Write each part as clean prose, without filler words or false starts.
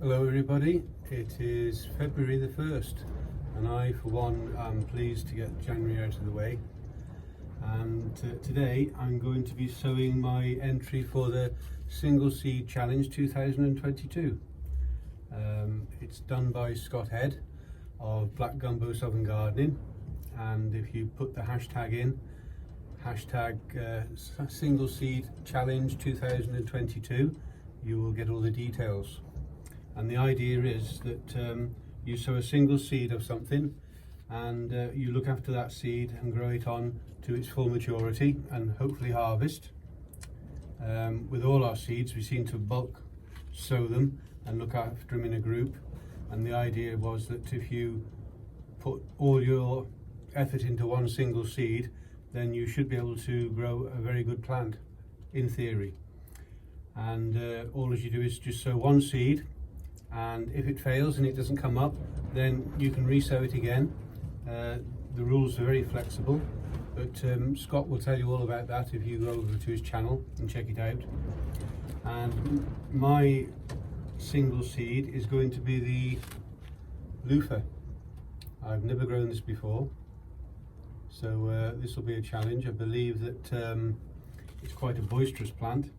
Hello everybody, it is February the 1st and I for one am pleased to get January out of the way, and today I'm going to be sowing my entry for the Single Seed Challenge 2022. It's done by Scott Head of Black Gumbo Southern Gardening, and if you put the hashtag in, hashtag Single Seed Challenge 2022, you will get all the details. And the idea is that you sow a single seed of something, and you look after that seed and grow it on to its full maturity and hopefully harvest. With all our seeds, we seem to bulk sow them and look after them in a group. And the idea was that if you put all your effort into one single seed, then you should be able to grow a very good plant, in theory. And all as you do is just sow one seed, and if it fails and it doesn't come up, then you can resow it again. The rules are very flexible, but Scott will tell you all about that if you go over to his channel and check it out. And my single seed is going to be the loofah. I've never grown this before, so this will be a challenge. I believe that it's quite a boisterous plant,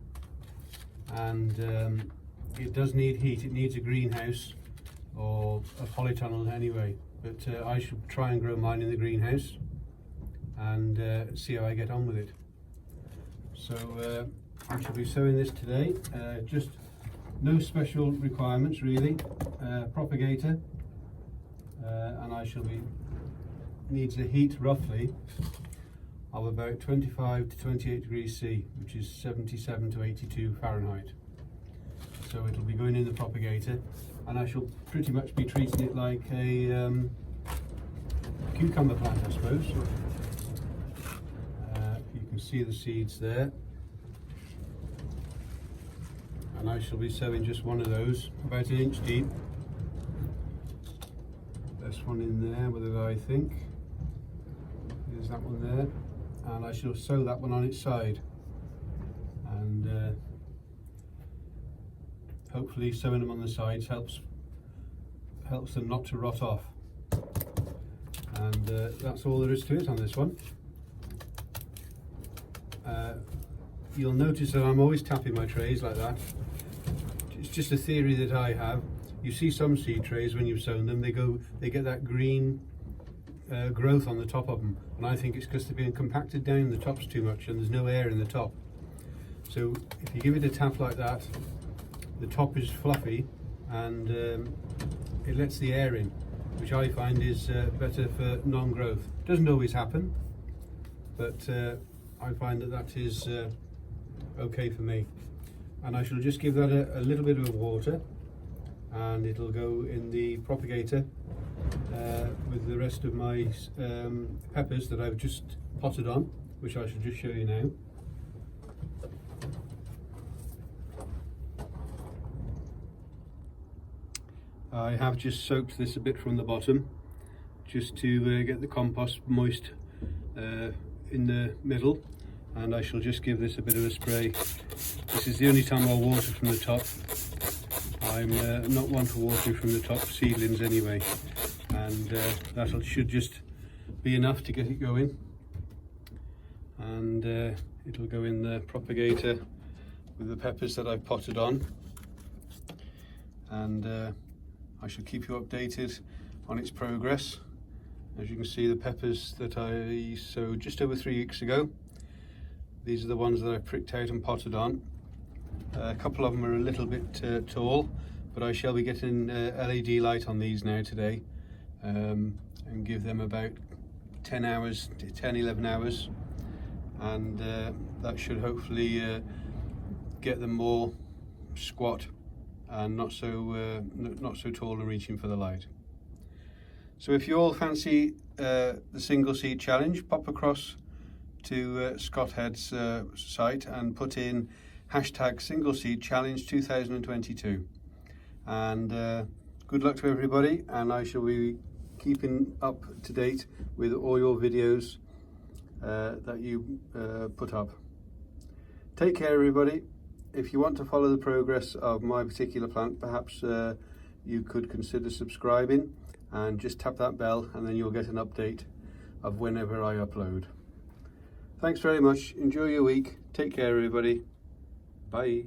and it does need heat. It needs a greenhouse or a polytunnel anyway, but I should try and grow mine in the greenhouse and see how I get on with it. So I shall be sowing this today. Just no special requirements really. Propagator, and I shall be needs a heat roughly of about 25 to 28 degrees C, which is 77 to 82 Fahrenheit. So it'll be going in the propagator, and I shall pretty much be treating it like a cucumber plant, I suppose. You can see the seeds there, and I shall be sowing just one of those, about 1 inch deep. There's one in there with it, I think. There's that one there, and I shall sow that one on its side, and hopefully sowing them on the sides helps them not to rot off. And that's all there is to it on this one. You'll notice that I'm always tapping my trays like that. It's just a theory that I have. You see some seed trays, when you've sown them, they get that green growth on the top of them, and I think it's because they're being compacted down the tops too much and there's no air in the top. So if you give it a tap like that, the top is fluffy, and it lets the air in, which I find is better for non-growth. Doesn't always happen, but I find that is okay for me. And I shall just give that a little bit of water, and it'll go in the propagator with the rest of my peppers that I've just potted on, which I shall just show you now. I have just soaked this a bit from the bottom, just to get the compost moist in the middle, and I shall just give this a bit of a spray. This is the only time I'll water from the top. I'm not one for watering from the top seedlings anyway, and that should just be enough to get it going. And it'll go in the propagator with the peppers that I've potted on, and I shall keep you updated on its progress. As you can see, the peppers that I sowed just over 3 weeks ago, these are the ones that I pricked out and potted on. A couple of them are a little bit tall, but I shall be getting LED light on these now today, and give them about 10 hours, 11 hours, and that should hopefully get them more squat and not so tall and reaching for the light. So if you all fancy the Single Seed Challenge, pop across to Scott Head's site and put in hashtag Single Seed Challenge 2022. And good luck to everybody, and I shall be keeping up to date with all your videos that you put up. Take care everybody. If you want to follow the progress of my particular plant, perhaps you could consider subscribing and just tap that bell, and then you'll get an update of whenever I upload. Thanks very much. Enjoy your week. Take care, everybody. Bye.